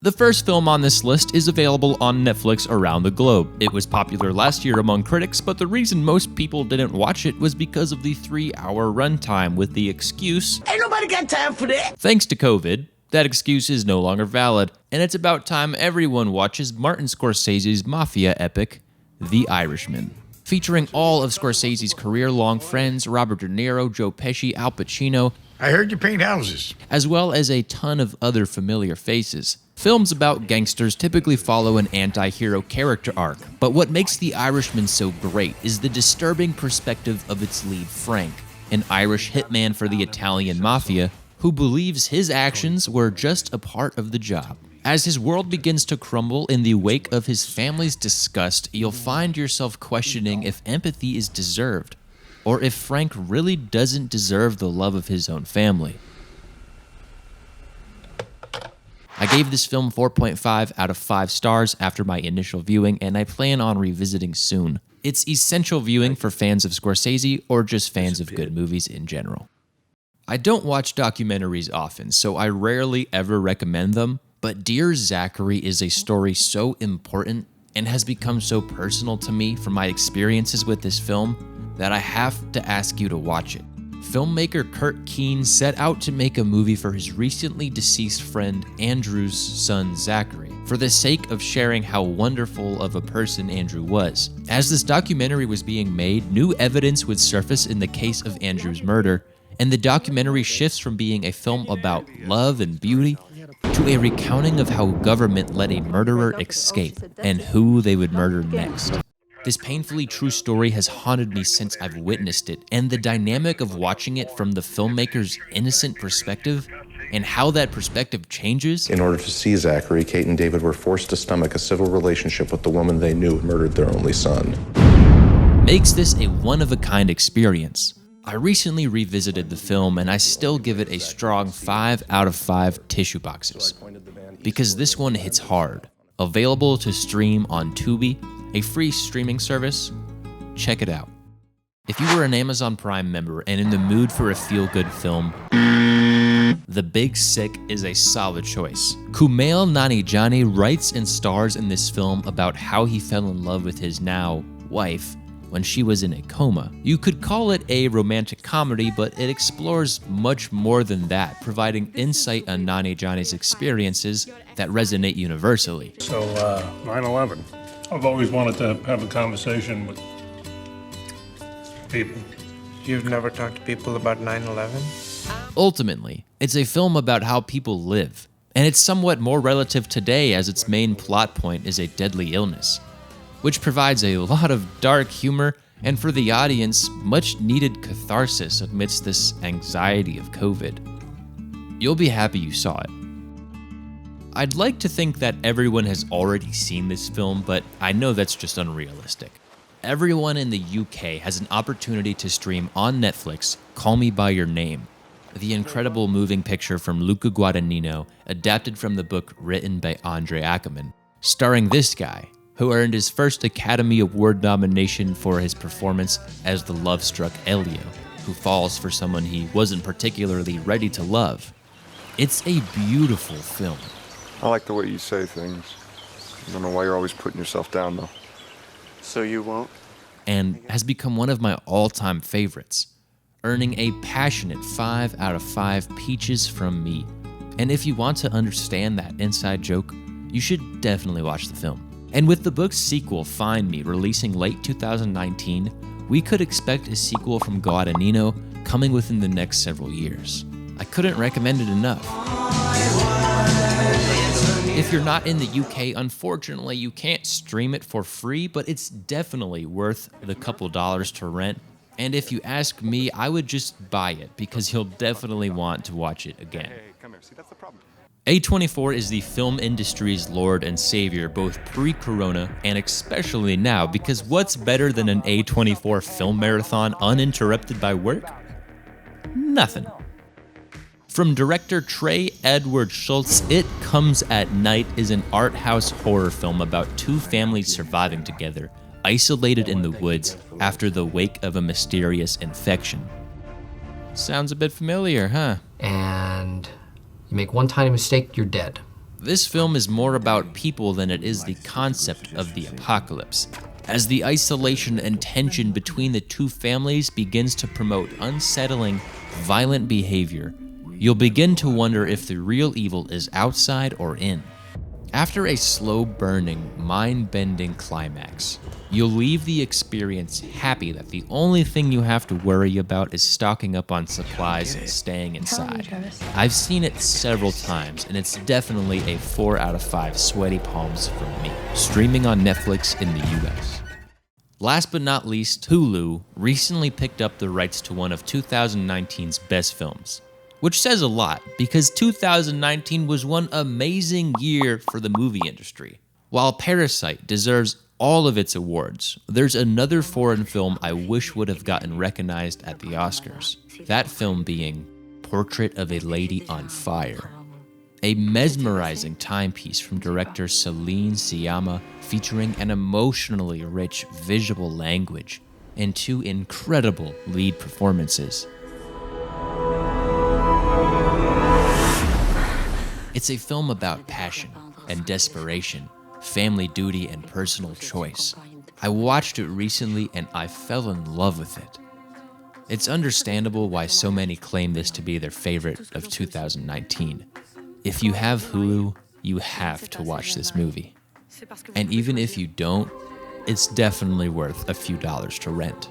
The first film on this list is available on Netflix around the globe. It was popular last year among critics, but the reason most people didn't watch it was because of the 3-hour runtime, with the excuse, "Ain't nobody got time for that." Thanks to COVID, that excuse is no longer valid, and it's about time everyone watches Martin Scorsese's mafia epic, The Irishman. Featuring all of Scorsese's career-long friends, Robert De Niro, Joe Pesci, Al Pacino, I heard you paint houses, as well as a ton of other familiar faces. Films about gangsters typically follow an anti-hero character arc, but what makes The Irishman so great is the disturbing perspective of its lead, Frank, an Irish hitman for the Italian mafia who believes his actions were just a part of the job. As his world begins to crumble in the wake of his family's disgust, you'll find yourself questioning if empathy is deserved, or if Frank really doesn't deserve the love of his own family. I gave this film 4.5 out of 5 stars after my initial viewing, and I plan on revisiting soon. It's essential viewing for fans of Scorsese or just fans of good movies in general. I don't watch documentaries often, so I rarely ever recommend them, but Dear Zachary is a story so important and has become so personal to me from my experiences with this film that I have to ask you to watch it. Filmmaker Kurt Keane set out to make a movie for his recently deceased friend Andrew's son Zachary, for the sake of sharing how wonderful of a person Andrew was. As this documentary was being made, new evidence would surface in the case of Andrew's murder, and the documentary shifts from being a film about love and beauty to a recounting of how government let a murderer escape and who they would murder next. This painfully true story has haunted me since I've witnessed it, and the dynamic of watching it from the filmmaker's innocent perspective and how that perspective changes. In order to see Zachary, Kate and David were forced to stomach a civil relationship with the woman they knew murdered their only son. Makes this a one-of-a-kind experience. I recently revisited the film and I still give it a strong 5 out of 5 tissue boxes, because this one hits hard. Available to stream on Tubi, a free streaming service. Check it out. If you were an Amazon Prime member and in the mood for a feel-good film, The Big Sick is a solid choice. Kumail Nanjiani writes and stars in this film about how he fell in love with his now wife when she was in a coma. You could call it a romantic comedy, but it explores much more than that, providing insight on Nanjiani's experiences that resonate universally. So, 9/11. I've always wanted to have a conversation with people. You've never talked to people about 9/11? Ultimately, it's a film about how people live, and it's somewhat more relative today as its main plot point is a deadly illness, which provides a lot of dark humor and, for the audience, much needed catharsis amidst this anxiety of COVID. You'll be happy you saw it. I'd like to think that everyone has already seen this film, but I know that's just unrealistic. Everyone in the UK has an opportunity to stream on Netflix Call Me By Your Name, the incredible moving picture from Luca Guadagnino, adapted from the book written by Andre Ackerman, starring this guy, who earned his first Academy Award nomination for his performance as the love-struck Elio, who falls for someone he wasn't particularly ready to love. It's a beautiful film. I like the way you say things. I don't know why you're always putting yourself down, though. So you won't? And has become one of my all-time favorites, earning a passionate 5 out of 5 peaches from me. And if you want to understand that inside joke, you should definitely watch the film. And with the book's sequel, Find Me, releasing late 2019, we could expect a sequel from Guadagnino coming within the next several years. I couldn't recommend it enough. If you're not in the UK, unfortunately, you can't stream it for free, but it's definitely worth the couple dollars to rent. And if you ask me, I would just buy it because you'll definitely want to watch it again. Hey, come here. See, that's the problem. A24 is the film industry's lord and savior, both pre-corona and especially now, because what's better than an A24 film marathon uninterrupted by work? Nothing. From director Trey Edward Schultz, It Comes at Night is an art house horror film about two families surviving together, isolated in the woods after the wake of a mysterious infection. Sounds a bit familiar, huh? And you make one tiny mistake, you're dead. This film is more about people than it is the concept of the apocalypse, as the isolation and tension between the two families begins to promote unsettling, violent behavior. You'll begin to wonder if the real evil is outside or in. After a slow-burning, mind-bending climax, you'll leave the experience happy that the only thing you have to worry about is stocking up on supplies and staying inside. I've seen it several times, and it's definitely a 4 out of 5 sweaty palms from me. Streaming on Netflix in the US. Last but not least, Hulu recently picked up the rights to one of 2019's best films. Which says a lot, because 2019 was one amazing year for the movie industry. While Parasite deserves all of its awards, there's another foreign film I wish would have gotten recognized at the Oscars. That film being Portrait of a Lady on Fire. A mesmerizing timepiece from director Celine Sciamma, featuring an emotionally rich visual language and 2 incredible lead performances. It's a film about passion and desperation, family duty and personal choice. I watched it recently and I fell in love with it. It's understandable why so many claim this to be their favorite of 2019. If you have Hulu, you have to watch this movie. And even if you don't, it's definitely worth a few dollars to rent.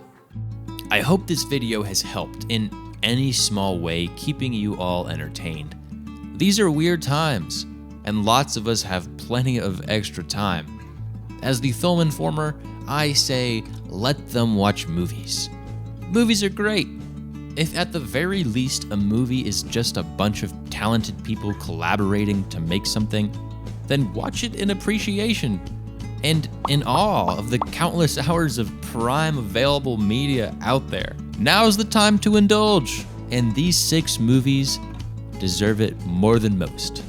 I hope this video has helped in any small way, keeping you all entertained. These are weird times, and lots of us have plenty of extra time. As the Filminformer, I say, let them watch movies. Movies are great. If at the very least a movie is just a bunch of talented people collaborating to make something, then watch it in appreciation and in awe of the countless hours of prime available media out there. Now's the time to indulge, and these 6 movies deserve it more than most.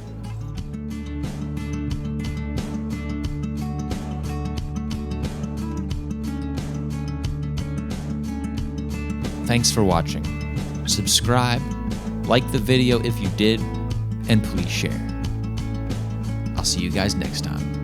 Thanks for watching. Subscribe, like the video if you did, and please share. I'll see you guys next time.